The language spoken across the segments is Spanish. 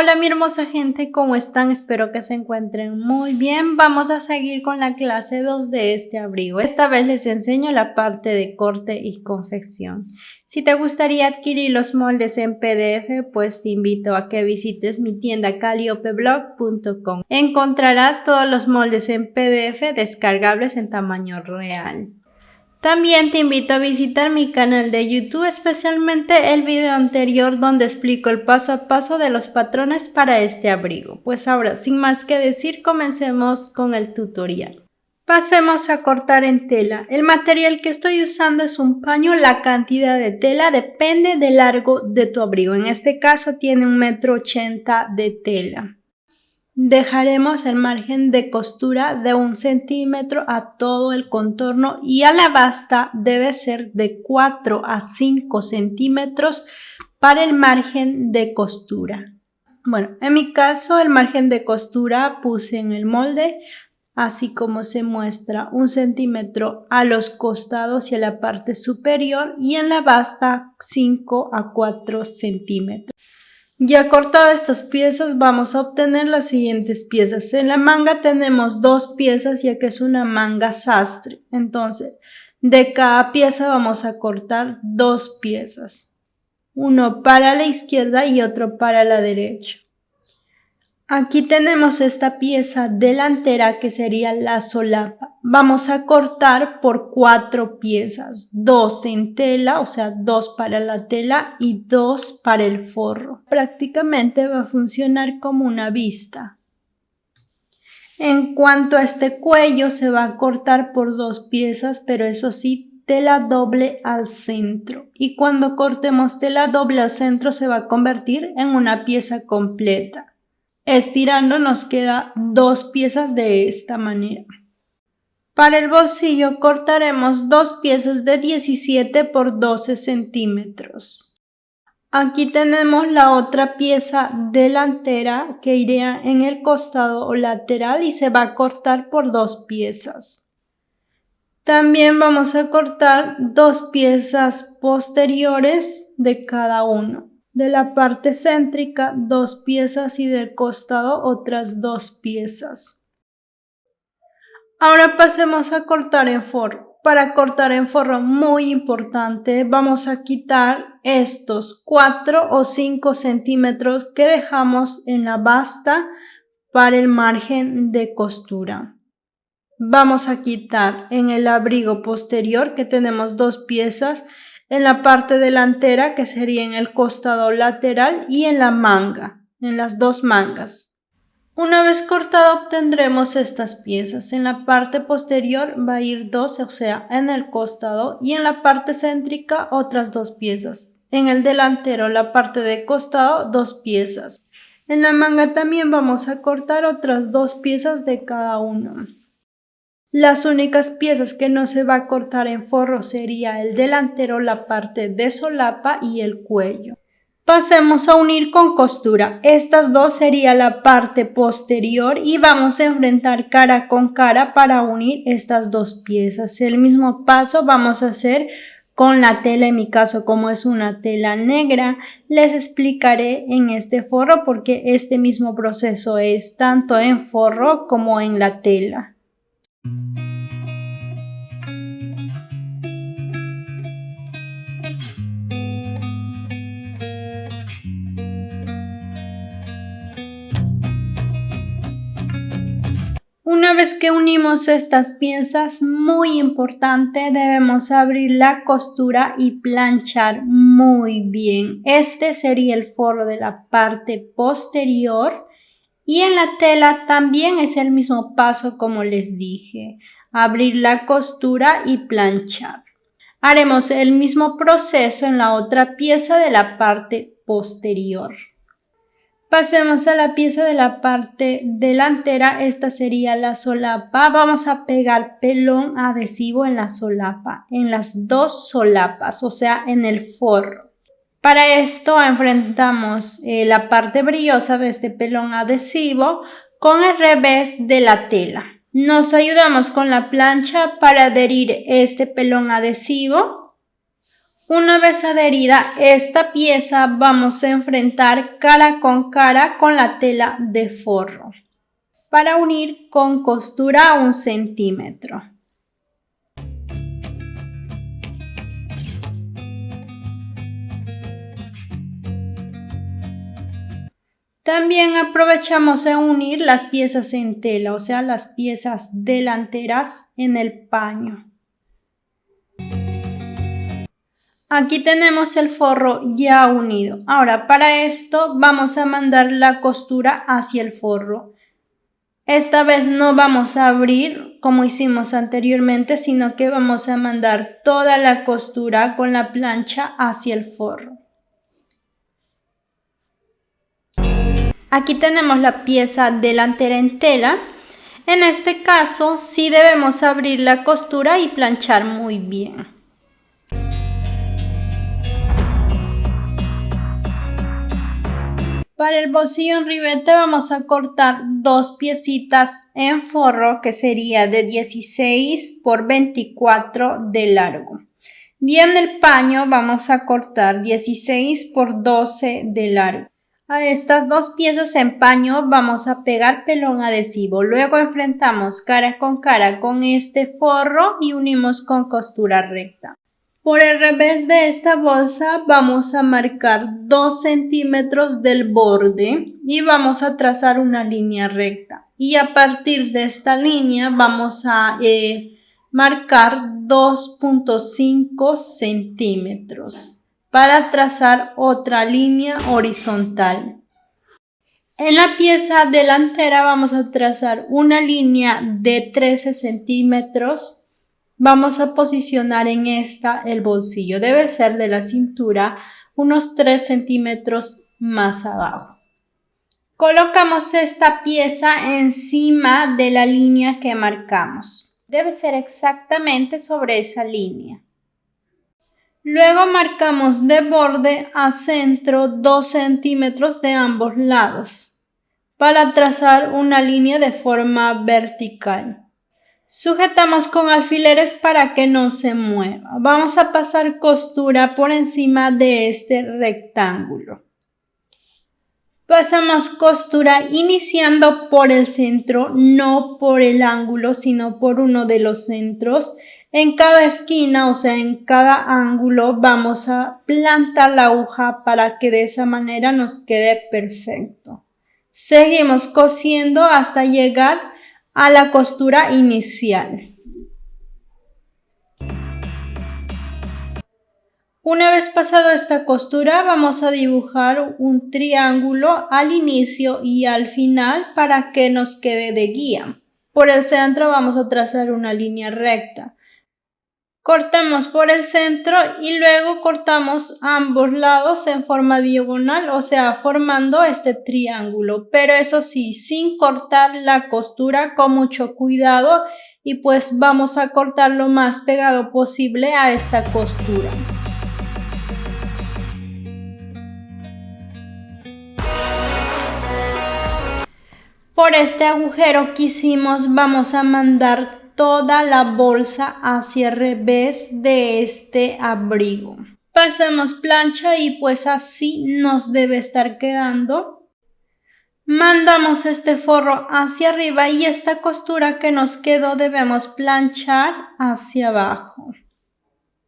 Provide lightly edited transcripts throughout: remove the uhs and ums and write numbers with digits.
Hola mi hermosa gente, ¿cómo están? Espero que se encuentren muy bien. Vamos a seguir con la clase 2 de este abrigo. Esta vez les enseño la parte de corte y confección. Si te gustaría adquirir los moldes en PDF, pues te invito a que visites mi tienda calliopeblog.com. Encontrarás todos los moldes en PDF descargables en tamaño real. También te invito a visitar mi canal de YouTube, especialmente el video anterior donde explico el paso a paso de los patrones para este abrigo. Pues ahora, sin más que decir, comencemos con el tutorial. Pasemos a cortar en tela. El material que estoy usando es un paño. La cantidad de tela depende del largo de tu abrigo. En este caso tiene 1,80 m de tela. Dejaremos el margen de costura de 1 centímetro a todo el contorno y a la basta debe ser de 4 a 5 centímetros para el margen de costura. Bueno, en mi caso el margen de costura puse en el molde, así como se muestra, 1 centímetro a los costados y a la parte superior y en la basta 5 a 4 centímetros. Ya cortadas estas piezas vamos a obtener las siguientes piezas. En la manga tenemos 2 piezas ya que es una manga sastre. Entonces de cada pieza vamos a cortar 2 piezas. Uno para la izquierda y otro para la derecha. Aquí tenemos esta pieza delantera que sería la solapa. Vamos a cortar por 4 piezas, 2 en tela, o sea 2 para la tela y 2 para el forro. Prácticamente va a funcionar como una vista. En cuanto a este cuello se va a cortar por 2 piezas, pero eso sí, tela doble al centro. Y cuando cortemos tela doble al centro se va a convertir en una pieza completa. Estirando nos queda 2 piezas de esta manera. Para el bolsillo cortaremos 2 piezas de 17 por 12 centímetros. Aquí tenemos la otra pieza delantera que iría en el costado o lateral y se va a cortar por 2 piezas. También vamos a cortar 2 piezas posteriores de cada uno. De la parte céntrica 2 piezas y del costado otras 2 piezas. Ahora pasemos a cortar en forro. Para cortar en forro, muy importante, vamos a quitar estos 4 o 5 centímetros que dejamos en la basta para el margen de costura. Vamos a quitar en el abrigo posterior que tenemos 2 piezas, en la parte delantera que sería en el costado lateral y en la manga, en las 2 mangas. Una vez cortado obtendremos estas piezas. En la parte posterior va a ir 2, o sea en el costado, y en la parte céntrica otras 2 piezas. En el delantero, la parte de costado, 2 piezas. En la manga también vamos a cortar otras 2 piezas de cada uno. Las únicas piezas que no se va a cortar en forro sería el delantero, la parte de solapa y el cuello. Pasemos a unir con costura. Estas dos sería la parte posterior y vamos a enfrentar cara con cara para unir estas 2 piezas. El mismo paso vamos a hacer con la tela. En mi caso, como es una tela negra, les explicaré en este forro porque este mismo proceso es tanto en forro como en la tela. Una vez que unimos estas piezas, muy importante, debemos abrir la costura y planchar muy bien. Este sería el forro de la parte posterior y en la tela también es el mismo paso como les dije. Abrir la costura y planchar. Haremos el mismo proceso en la otra pieza de la parte posterior. Pasemos a la pieza de la parte delantera, esta sería la solapa. Vamos a pegar pelón adhesivo en la solapa, en las 2 solapas, o sea, en el forro. Para esto enfrentamos la parte brillosa de este pelón adhesivo con el revés de la tela. Nos ayudamos con la plancha para adherir este pelón adhesivo. Una vez adherida esta pieza, vamos a enfrentar cara con la tela de forro para unir con costura 1 centímetro. También aprovechamos a unir las piezas en tela, o sea, las piezas delanteras en el paño. Aquí tenemos el forro ya unido. Ahora, para esto vamos a mandar la costura hacia el forro. Esta vez no vamos a abrir como hicimos anteriormente, sino que vamos a mandar toda la costura con la plancha hacia el forro. Aquí tenemos la pieza delantera en tela. En este caso sí debemos abrir la costura y planchar muy bien. Para el bolsillo en ribete vamos a cortar 2 piecitas en forro que sería de 16 por 24 de largo. Y en el paño vamos a cortar 16 por 12 de largo. A estas 2 piezas en paño vamos a pegar pelón adhesivo. Luego enfrentamos cara con este forro y unimos con costura recta. Por el revés de esta bolsa vamos a marcar 2 centímetros del borde y vamos a trazar una línea recta. Y a partir de esta línea vamos a marcar 2.5 centímetros para trazar otra línea horizontal. En la pieza delantera vamos a trazar una línea de 13 centímetros. Vamos a posicionar en esta el bolsillo. Debe ser de la cintura unos 3 centímetros más abajo. Colocamos esta pieza encima de la línea que marcamos. Debe ser exactamente sobre esa línea. Luego marcamos de borde a centro 2 centímetros de ambos lados para trazar una línea de forma vertical. Sujetamos con alfileres para que no se mueva. Vamos a pasar costura por encima de este rectángulo. Pasamos costura iniciando por el centro, no por el ángulo, sino por uno de los centros. En cada esquina, o sea, en cada ángulo, vamos a plantar la aguja para que de esa manera nos quede perfecto. Seguimos cosiendo hasta llegar a la costura inicial. Una vez pasado esta costura vamos a dibujar un triángulo al inicio y al final para que nos quede de guía. Por el centro vamos a trazar una línea recta. Cortamos por el centro y luego cortamos ambos lados en forma diagonal, o sea, formando este triángulo, pero eso sí, sin cortar la costura, con mucho cuidado, y pues vamos a cortar lo más pegado posible a esta costura. Por este agujero que hicimos vamos a mandar toda la bolsa hacia el revés de este abrigo. Pasamos plancha y pues así nos debe estar quedando. Mandamos este forro hacia arriba y esta costura que nos quedó debemos planchar hacia abajo.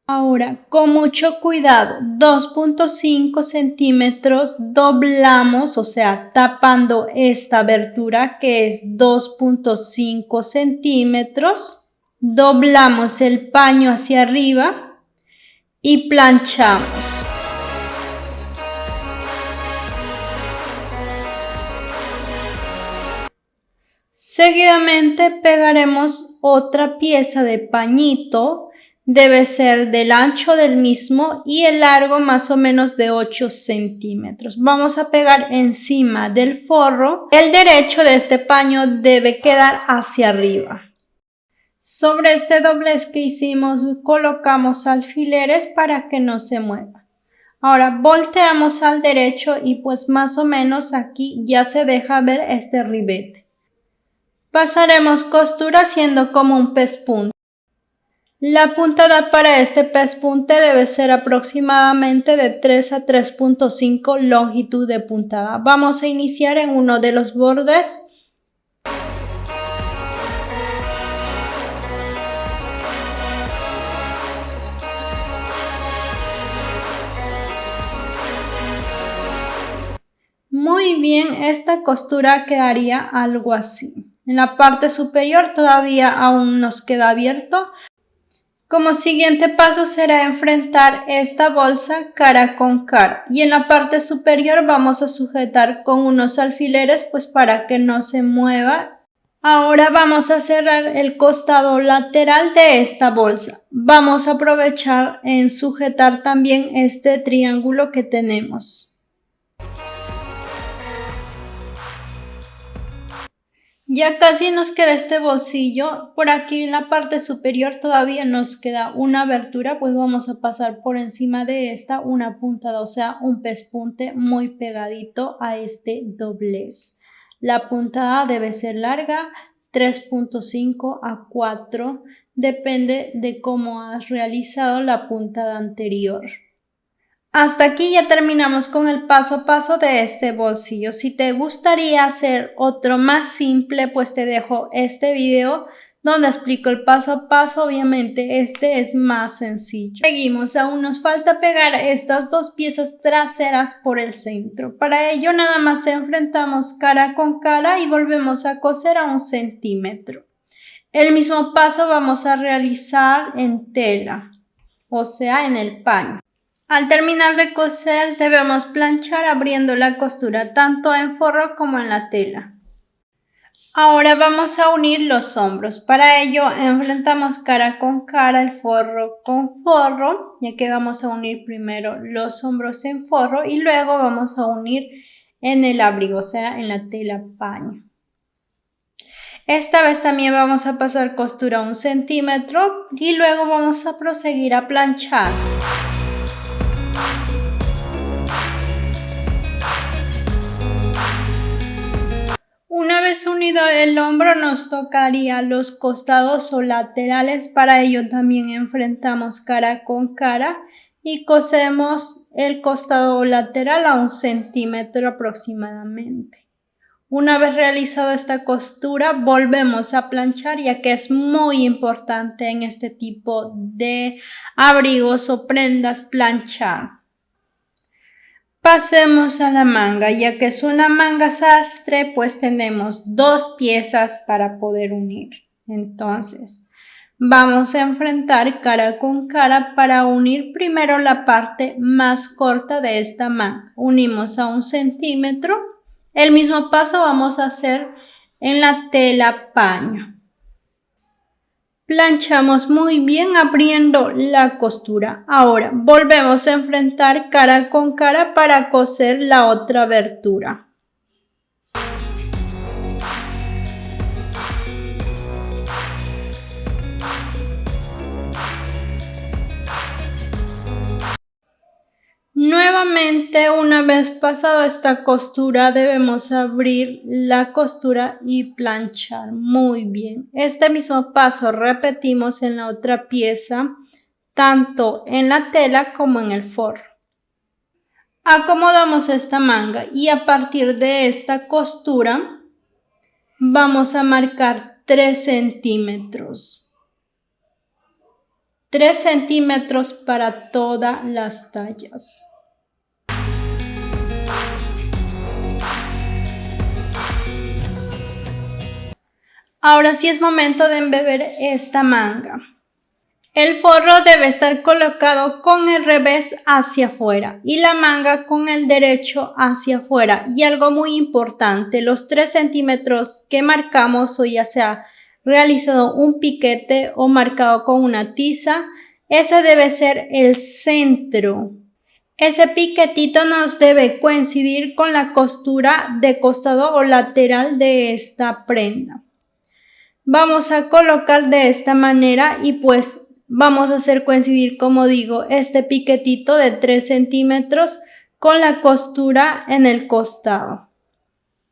Ahora, con mucho cuidado, 2.5 centímetros doblamos, o sea, tapando esta abertura que es 2.5 centímetros. Doblamos el paño hacia arriba y planchamos. Seguidamente pegaremos otra pieza de pañito. Debe ser del ancho del mismo y el largo más o menos de 8 centímetros. Vamos a pegar encima del forro. El derecho de este paño debe quedar hacia arriba. Sobre este doblez que hicimos colocamos alfileres para que no se mueva. Ahora volteamos al derecho y pues más o menos aquí ya se deja ver este ribete. Pasaremos costura haciendo como un pespunte. La puntada para este pespunte debe ser aproximadamente de 3 a 3.5 longitud de puntada. Vamos a iniciar en uno de los bordes. Muy bien, esta costura quedaría algo así. En la parte superior todavía aún nos queda abierto. Como siguiente paso será enfrentar esta bolsa cara con cara y en la parte superior vamos a sujetar con unos alfileres pues para que no se mueva. Ahora vamos a cerrar el costado lateral de esta bolsa. Vamos a aprovechar en sujetar también este triángulo que tenemos. Ya casi nos queda este bolsillo, por aquí en la parte superior todavía nos queda una abertura, pues vamos a pasar por encima de esta una puntada, o sea un pespunte muy pegadito a este doblez. La puntada debe ser larga, 3.5 a 4, depende de cómo has realizado la puntada anterior. Hasta aquí ya terminamos con el paso a paso de este bolsillo. Si te gustaría hacer otro más simple, pues te dejo este video donde explico el paso a paso. Obviamente este es más sencillo. Seguimos, aún nos falta pegar estas dos piezas traseras por el centro. Para ello nada más enfrentamos cara con cara y volvemos a coser a 1 centímetro. El mismo paso vamos a realizar en tela, o sea en el paño. Al terminar de coser debemos planchar abriendo la costura tanto en forro como en la tela. Ahora vamos a unir los hombros. Para ello enfrentamos cara con cara, el forro con forro, ya que vamos a unir primero los hombros en forro y luego vamos a unir en el abrigo, o sea en la tela paño. Esta vez también vamos a pasar costura 1 centímetro y luego vamos a proseguir a planchar. Una vez unido el hombro nos tocaría los costados o laterales, para ello también enfrentamos cara con cara y cosemos el costado lateral a 1 centímetro aproximadamente. Una vez realizado esta costura volvemos a planchar, ya que es muy importante en este tipo de abrigos o prendas planchar. Pasemos a la manga, ya que es una manga sastre, pues tenemos 2 piezas para poder unir. Entonces, vamos a enfrentar cara con cara para unir primero la parte más corta de esta manga. Unimos a 1 centímetro. El mismo paso vamos a hacer en la tela paño. Planchamos muy bien abriendo la costura. Ahora volvemos a enfrentar cara con cara para coser la otra abertura. Nuevamente, una vez pasada esta costura, debemos abrir la costura y planchar muy bien. Este mismo paso repetimos en la otra pieza, tanto en la tela como en el forro. Acomodamos esta manga y a partir de esta costura vamos a marcar 3 centímetros. 3 centímetros para todas las tallas. Ahora sí es momento de embeber esta manga. El forro debe estar colocado con el revés hacia afuera y la manga con el derecho hacia afuera. Y algo muy importante, los 3 centímetros que marcamos, o ya sea realizado un piquete o marcado con una tiza, ese debe ser el centro. Ese piquetito nos debe coincidir con la costura de costado o lateral de esta prenda. Vamos a colocar de esta manera y pues vamos a hacer coincidir, como digo, este piquetito de 3 centímetros con la costura en el costado.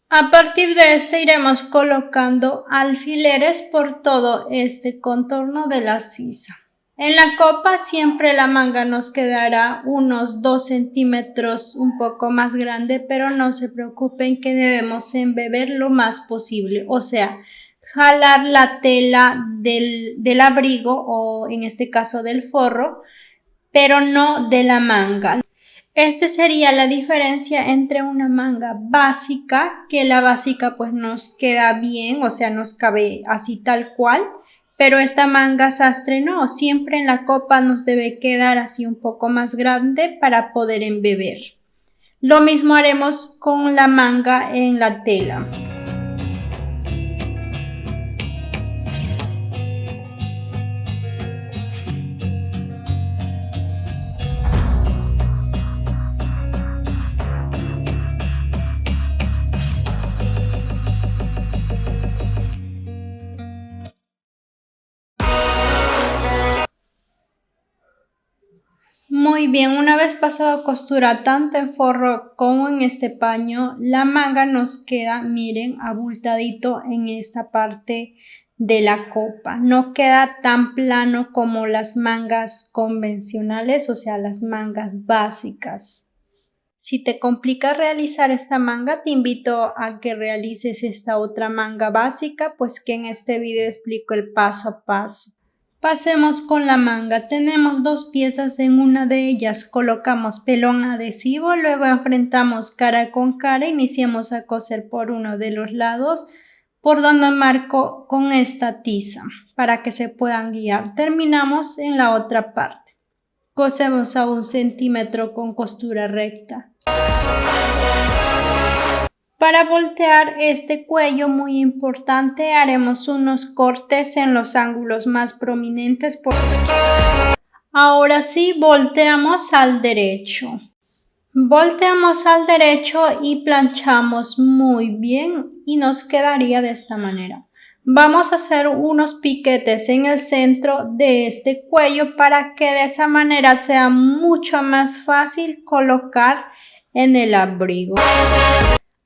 A partir de este iremos colocando alfileres por todo este contorno de la sisa. En la copa siempre la manga nos quedará unos 2 centímetros un poco más grande, pero no se preocupen que debemos embeber lo más posible, o sea, jalar la tela del abrigo o en este caso del forro, pero no de la manga. Esta sería la diferencia entre una manga básica, que la básica pues nos queda bien, o sea, nos cabe así tal cual, pero esta manga sastre no, siempre en la copa nos debe quedar así un poco más grande para poder embeber. Lo mismo haremos con la manga en la tela. Muy bien, una vez pasado costura tanto en forro como en este paño, la manga nos queda, miren, abultadito en esta parte de la copa. No queda tan plano como las mangas convencionales, o sea, las mangas básicas. Si te complica realizar esta manga, te invito a que realices esta otra manga básica, pues que en este video explico el paso a paso. Pasemos con la manga. Tenemos 2 piezas, en una de ellas colocamos pelón adhesivo, luego enfrentamos cara con cara, iniciamos a coser por uno de los lados, por donde marco con esta tiza para que se puedan guiar. Terminamos en la otra parte. Cosemos a 1 centímetro con costura recta. Para voltear este cuello, muy importante, haremos unos cortes en los ángulos más prominentes. Ahora sí, volteamos al derecho. Volteamos al derecho y planchamos muy bien y nos quedaría de esta manera. Vamos a hacer unos piquetes en el centro de este cuello para que de esa manera sea mucho más fácil colocar en el abrigo.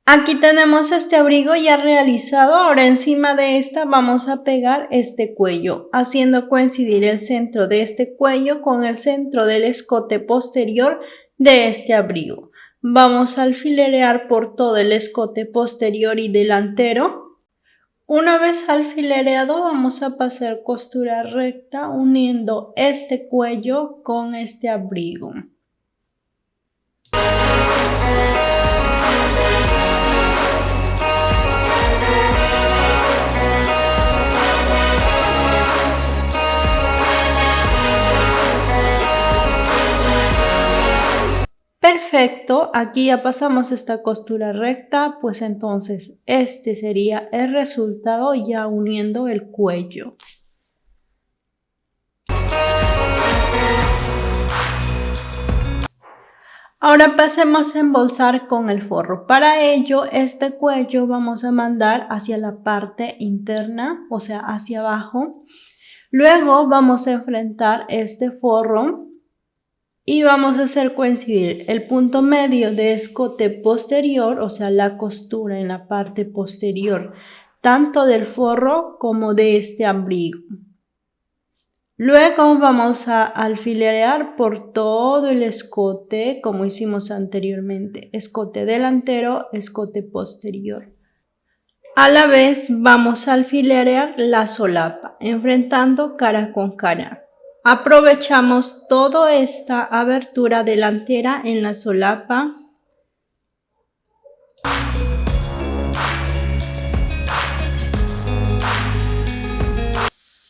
Aquí tenemos este abrigo ya realizado. Ahora encima de esta vamos a pegar este cuello, haciendo coincidir el centro de este cuello con el centro del escote posterior de este abrigo. Vamos a alfilerear por todo el escote posterior y delantero. Una vez alfilereado, vamos a pasar costura recta uniendo este cuello con este abrigo. Perfecto, aquí ya pasamos esta costura recta, pues entonces este sería el resultado ya uniendo el cuello. Ahora pasemos a embolsar con el forro. Para ello, este cuello vamos a mandar hacia la parte interna, o sea, hacia abajo. Luego vamos a enfrentar este forro y vamos a hacer coincidir el punto medio de escote posterior, o sea, la costura en la parte posterior, tanto del forro como de este abrigo. Luego vamos a alfilerear por todo el escote, como hicimos anteriormente, escote delantero, escote posterior. A la vez vamos a alfilerear la solapa, enfrentando cara con cara. Aprovechamos toda esta abertura delantera en la solapa.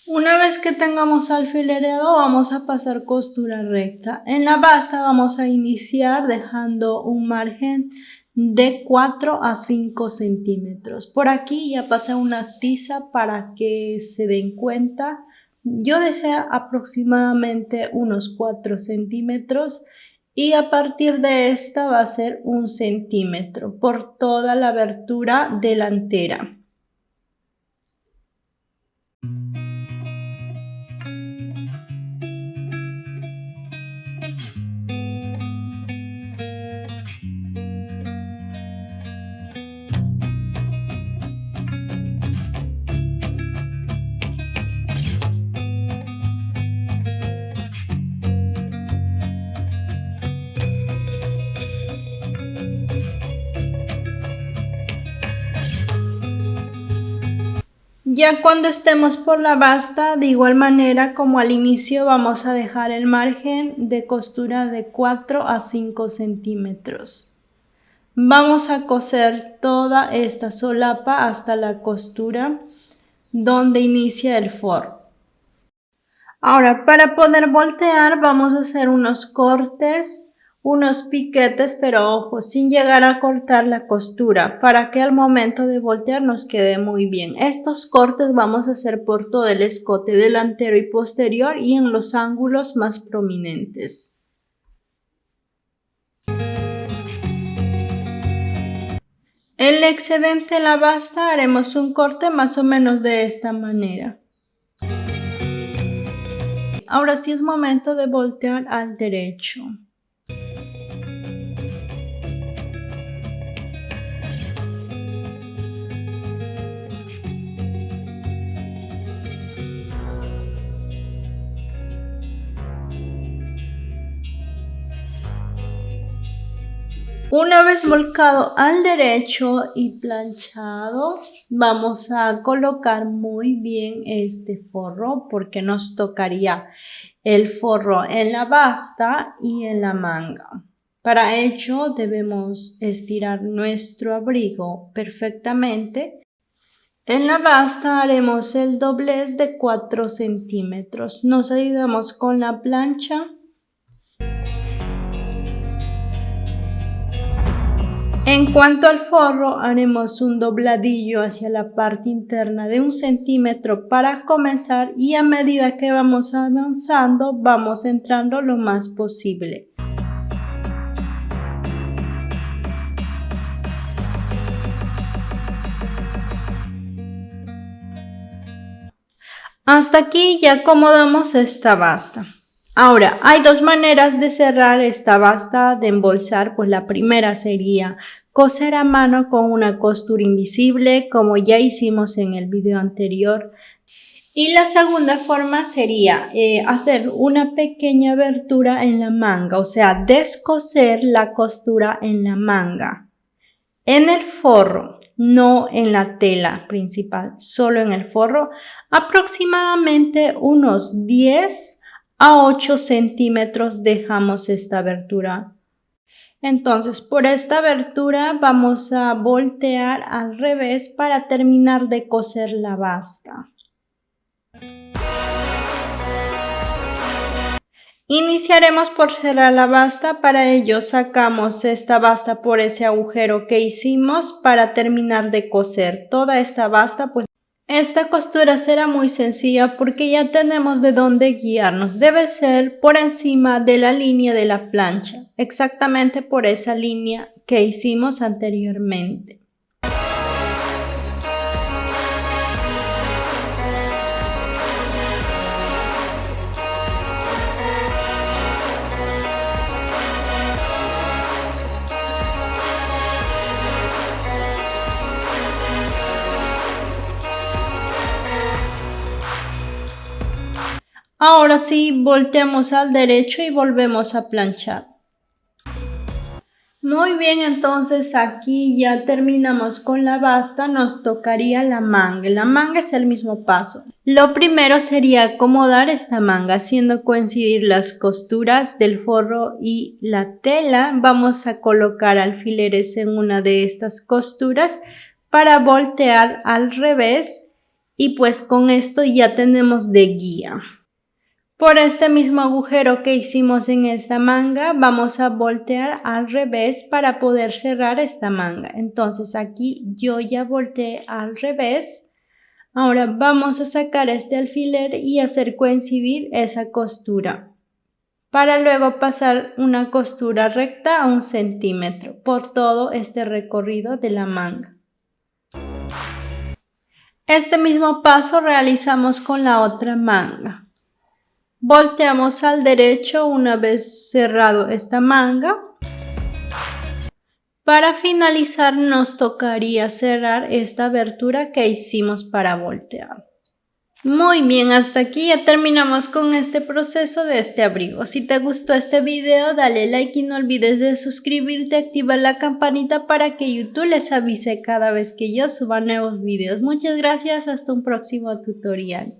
Una vez que tengamos alfilereado, vamos a pasar costura recta. En la basta vamos a iniciar dejando un margen de 4 a 5 centímetros. Por aquí ya pasé una tiza para que se den cuenta. Yo dejé aproximadamente unos 4 centímetros y a partir de esta va a ser 1 centímetro por toda la abertura delantera. Ya cuando estemos por la basta, de igual manera como al inicio, vamos a dejar el margen de costura de 4 a 5 centímetros. Vamos a coser toda esta solapa hasta la costura donde inicia el forro. Ahora, para poder voltear, vamos a hacer unos cortes, unos piquetes, pero ojo, sin llegar a cortar la costura, para que al momento de voltear nos quede muy bien. Estos cortes vamos a hacer por todo el escote delantero y posterior y en los ángulos más prominentes. El excedente de la basta haremos un corte más o menos de esta manera. Ahora sí es momento de voltear al derecho. Una vez volcado al derecho y planchado, vamos a colocar muy bien este forro porque nos tocaría el forro en la basta y en la manga. Para ello debemos estirar nuestro abrigo perfectamente. En la basta haremos el doblez de 4 centímetros. Nos ayudamos con la plancha. En cuanto al forro, haremos un dobladillo hacia la parte interna de 1 centímetro para comenzar y a medida que vamos avanzando, vamos entrando lo más posible. Hasta aquí ya acomodamos esta basta. Ahora, hay dos maneras de cerrar esta basta de embolsar, pues la primera sería coser a mano con una costura invisible, como ya hicimos en el video anterior. Y la segunda forma sería hacer una pequeña abertura en la manga, o sea, descoser la costura en la manga, en el forro, no en la tela principal, solo en el forro, aproximadamente unos 10 a 8 centímetros dejamos esta abertura. Entonces, por esta abertura vamos a voltear al revés para terminar de coser la basta. Iniciaremos por cerrar la basta, para ello sacamos esta basta por ese agujero que hicimos para terminar de coser toda esta basta, pues esta costura será muy sencilla porque ya tenemos de dónde guiarnos. Debe ser por encima de la línea de la plancha, exactamente por esa línea que hicimos anteriormente. Ahora sí, volteamos al derecho y volvemos a planchar. Muy bien, entonces aquí ya terminamos con la basta, nos tocaría la manga. La manga es el mismo paso. Lo primero sería acomodar esta manga haciendo coincidir las costuras del forro y la tela. Vamos a colocar alfileres en una de estas costuras para voltear al revés y pues con esto ya tenemos de guía. Por este mismo agujero que hicimos en esta manga, vamos a voltear al revés para poder cerrar esta manga. Entonces aquí yo ya volteé al revés. Ahora vamos a sacar este alfiler y hacer coincidir esa costura, para luego pasar una costura recta a 1 centímetro por todo este recorrido de la manga. Este mismo paso realizamos con la otra manga. Volteamos al derecho una vez cerrado esta manga. Para finalizar nos tocaría cerrar esta abertura que hicimos para voltear. Muy bien, hasta aquí ya terminamos con este proceso de este abrigo. Si te gustó este video, dale like y no olvides de suscribirte, activar la campanita para que YouTube les avise cada vez que yo suba nuevos videos. Muchas gracias, hasta un próximo tutorial.